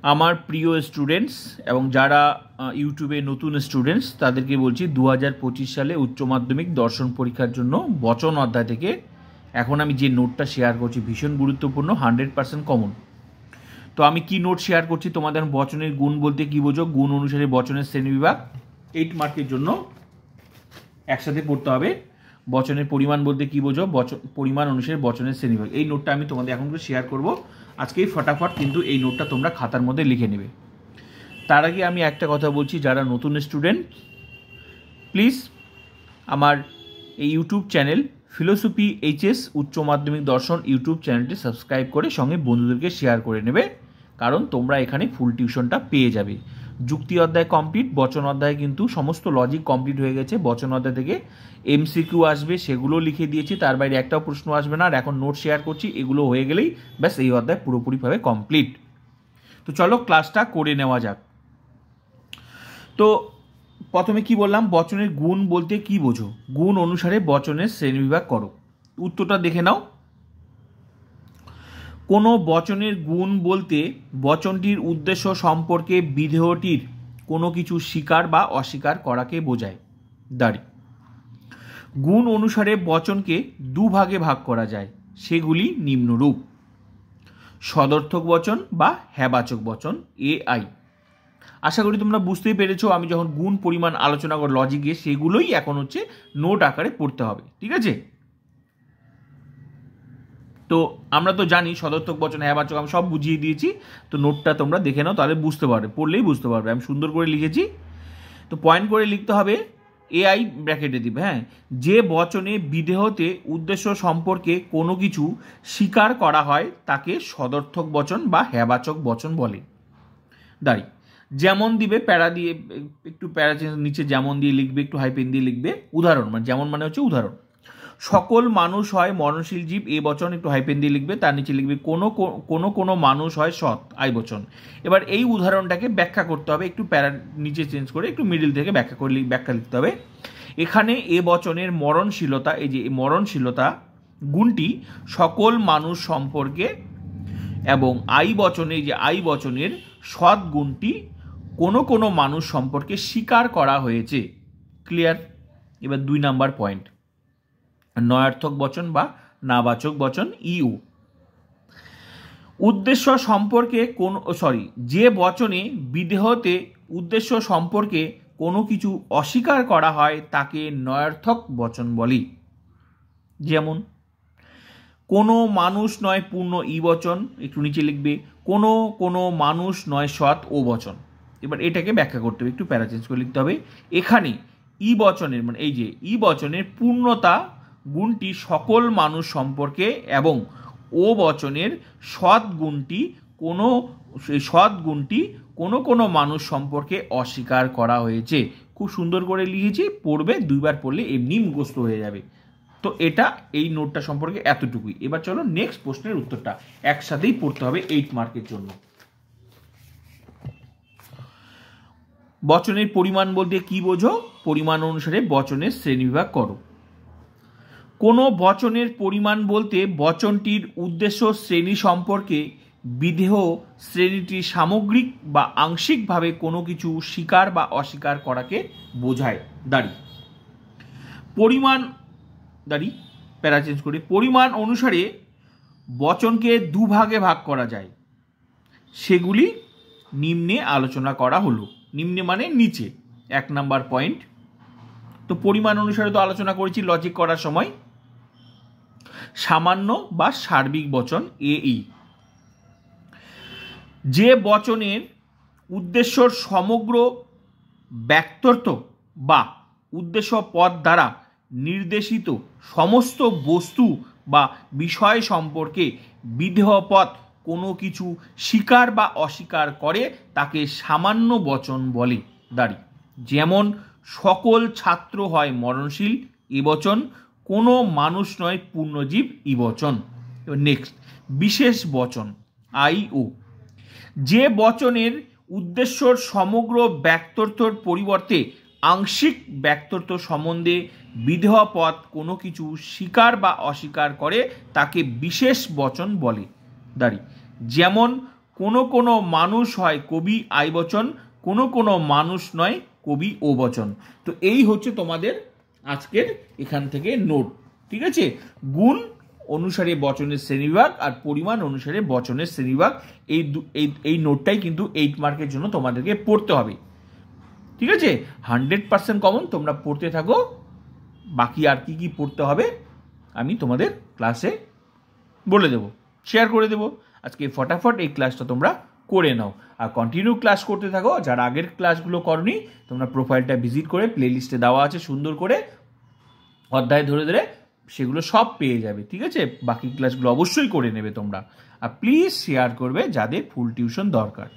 আমার প্রিয় স্টুডেন্টস এবং যারা ইউটিউবে নতুন স্টুডেন্টস তাদেরকে বলছি 2025 সালে উচ্চ মাধ্যমিক দর্শন পরীক্ষার জন্য বচন অধ্যায় থেকে এখন আমি যে নোটটা শেয়ার করছি ভীষণ গুরুত্বপূর্ণ, 100% কমন। তো আমি কি নোট শেয়ার করছি তোমাদের? বচনের গুণ বলতে কি বোঝো, গুণ অনুসারে বচনের শ্রেণীবিভাগ, 8 মার্কের জন্য একসাথে পড়তে হবে। বচনের পরিমাণ বলতে কি বোঝো, পরিমাণ অনুসারে বচনের শ্রেণীবিভাগ। এই নোটটা আমি তোমাদের এখন শেয়ার করব আজকেই ফটাফট, কিন্তু এই নোটটা তোমরা খাতার মধ্যে লিখে নেবে। তার আগে আমি একটা কথা বলছি, যারা নতুন স্টুডেন্ট প্লিজ আমার এই ইউটিউব চ্যানেল ফিলোসফি এইচএস উচ্চ মাধ্যমিক দর্শন ইউটিউব চ্যানেলটি সাবস্ক্রাইব করে সঙ্গে বন্ধুদেরকে শেয়ার করে নেবে, কারণ তোমরা এখানে ফুল টিউশনটা পেয়ে যাবে। যুক্তি অধ্যায় কমপ্লিট, বচন অধ্যায় কিন্তু সমস্ত লজিক কমপ্লিট হয়ে গেছে। বচন অধ্যায় থেকে এমসিকিউ আসবে, সেগুলো লিখে দিয়েছি, তার বাইরে একটাও প্রশ্ন আসবে না। আর এখন নোট শেয়ার করছি, এগুলো হয়ে গেলেই ব্যাস এই অধ্যায় পুরোপুরিভাবে কমপ্লিট। তো চলো ক্লাসটা করে নেওয়া যাক। তো প্রথমে কি বললাম, বচনের গুণ বলতে কি বোঝো, গুণ অনুসারে বচনের শ্রেণীবিভাগ করো। উত্তরটা দেখে নাও। কোনো বচনের গুণ বলতে বচনটির উদ্দেশ্য সম্পর্কে বিধেয়টির কোনো কিছু স্বীকার বা অস্বীকার করাকে বোঝায়। দাঁড়ি গুণ অনুসারে বচনকে দুভাগে ভাগ করা যায়, সেগুলি নিম্নরূপ: সদর্থক বচন বা হ্যাবাচক বচন, AI। আশা করি তোমরা বুঝতেই পেরেছো, আমি যখন গুণ পরিমাণ আলোচনা করি লজিকে, সেগুলোই এখন হচ্ছে নোট আকারে পড়তে হবে, ঠিক আছে? তো আমরা তো জানি সদর্থক বচন, হ্যাবাচক, আমি সব বুঝিয়ে দিয়েছি। তো নোটটা তোমরা দেখে নাও, তাহলে বুঝতে পারবে, পড়লেই বুঝতে পারবে। আমি সুন্দর করে লিখেছি, তো পয়েন্ট করে লিখতে হবে। AI ব্র্যাকেটে দিবে, হ্যাঁ। যে বচনে বিধেয়তে উদ্দেশ্য সম্পর্কে কোনো কিছু স্বীকার করা হয় তাকে সদর্থক বচন বা হ্যাবাচক বচন বলে। দাঁড়ি যেমন দিবে, প্যারা দিয়ে, একটু প্যারা নিচে যেমন দিয়ে লিখবে, একটু হাইপেন দিয়ে লিখবে। উদাহরণ মানে যেমন মানে হচ্ছে উদাহরণ। সকল মানুষ হয় মরণশীল জীব, এ বচন একটু হাইপেন দিয়ে লিখবে, তার নিচে লিখবে কোনো মানুষ হয় সৎ, আই বচন। এবার এই উদাহরণটাকে ব্যাখ্যা করতে হবে, একটু প্যারা নিচে চেঞ্জ করে একটু মিডিল থেকে ব্যাখ্যা লিখতে হবে। এখানে এ বচনের মরণশীলতা, এই যে মরণশীলতা গুণটি সকল মানুষ সম্পর্কে, এবং আই বচনে, এই যে আই বচনের সৎ গুণটি কোনো মানুষ সম্পর্কে স্বীকার করা হয়েছে। ক্লিয়ার? এবার 2 নাম্বার পয়েন্ট, নয়ার্থক বচন বা নাবাচক বচন, ইউ। উদ্দেশ্য সম্পর্কে যে বচনে বিধেয়তে উদ্দেশ্য সম্পর্কে কোনো কিছু অস্বীকার করা হয় তাকে নয়ার্থক বচন বলি। যেমন কোনো মানুষ নয় পূর্ণ, ই বচন, একটু নিচে লিখবে। কোনো মানুষ নয় সৎ, ও বচন। এবার এটাকে ব্যাখ্যা করতে হবে, একটু প্যারা চেঞ্জ করে লিখতে হবে। এখানে ই বচনের মানে এই যে ই বচনের পূর্ণতা গুণটি সকল মানুষ সম্পর্কে, এবং ও বচনের সৎ গুণটি কোনো মানুষ সম্পর্কে অস্বীকার করা হয়েছে। খুব সুন্দর করে লিখেছি, পড়বে, 2 বার পড়লে এমনি মুখস্থ হয়ে যাবে। তো এটা এই নোটটা সম্পর্কে এতটুকুই। এবার চলো নেক্সট প্রশ্নের উত্তরটা একসাথেই পড়তে হবে 8 মার্কের জন্য। বচনের পরিমাণ বলতে কি বোঝো, পরিমাণ অনুসারে বচনের শ্রেণীবিভাগ করো। কোনো বচনের পরিমাণ বলতে বচনটির উদ্দেশ্য শ্রেণী সম্পর্কে বিধেয় শ্রেণীটির সামগ্রিক বা আংশিকভাবে কোনো কিছু স্বীকার বা অস্বীকার করাকে বোঝায়। প্যারা চেঞ্জ করে, পরিমাণ অনুসারে বচনকে দুভাগে ভাগ করা যায়, সেগুলি নিম্নে আলোচনা করা হলো। নিম্নে মানে নিচে, 1 নাম্বার পয়েন্ট। তো পরিমাণ অনুসারে তো আলোচনা করেছি লজিক করার সময়। সামান্য বা সার্বিক বচন, এই। যে বচনের উদ্দেশ্যর সমগ্র ব্যক্তার্থ বা উদ্দেশ্য পদ দ্বারা নির্দেশিত সমস্ত বস্তু বা বিষয় সম্পর্কে বিধেয় পদ কোনো কিছু স্বীকার বা অস্বীকার করে তাকে সামান্য বচন বলে। দাঁড়ি যেমন সকল ছাত্র হয় মরণশীল, এ বচন। কোনো মানুষ নয় পূর্ণজীব, ই বচন। এবার নেক্সট, বিশেষ বচন, আই ও। যে বচনের উদ্দেশ্যর সমগ্র ব্যক্তার্থর পরিবর্তে আংশিক ব্যক্তার্থ সম্বন্ধে বিধেয় পদ কোনো কিছু স্বীকার বা অস্বীকার করে তাকে বিশেষ বচন বলে। দাঁড়ি যেমন কোনো কোনো মানুষ হয় কবি আই বচন, কোনো কোনো মানুষ নয় কবি ও বচন। তো এই হচ্ছে তোমাদের আজকের এখান থেকে নোট, ঠিক আছে। গুণ অনুসারে বচনের শ্রেণীবিভাগ আর পরিমাণ অনুসারে বচনের শ্রেণীবিভাগ, এই নোটটাই কিন্তু 8 মার্কের জন্য তোমাদেরকে পড়তে হবে, ঠিক আছে। 100% কমন, তোমরা পড়তে থাকো। বাকি আর কি কি পড়তে হবে আমি তোমাদের ক্লাসে বলে দেবো, শেয়ার করে দেবো। আজকে ফটাফট এই ক্লাসটা তোমরা করে নাও আর কন্টিনিউ ক্লাস করতে থাকো। যারা আগের ক্লাসগুলো করনি তোমরা প্রোফাইলটা ভিজিট করে প্লে লিস্টে দেওয়া আছে সুন্দর করে অধ্যায় ধরে ধরে সেগুলো সব পেয়ে যাবে, ঠিক আছে। বাকি ক্লাসগুলো অবশ্যই করে নেবে তোমরা, আর প্লিজ শেয়ার করবে যাদের ফুল টিউশন দরকার।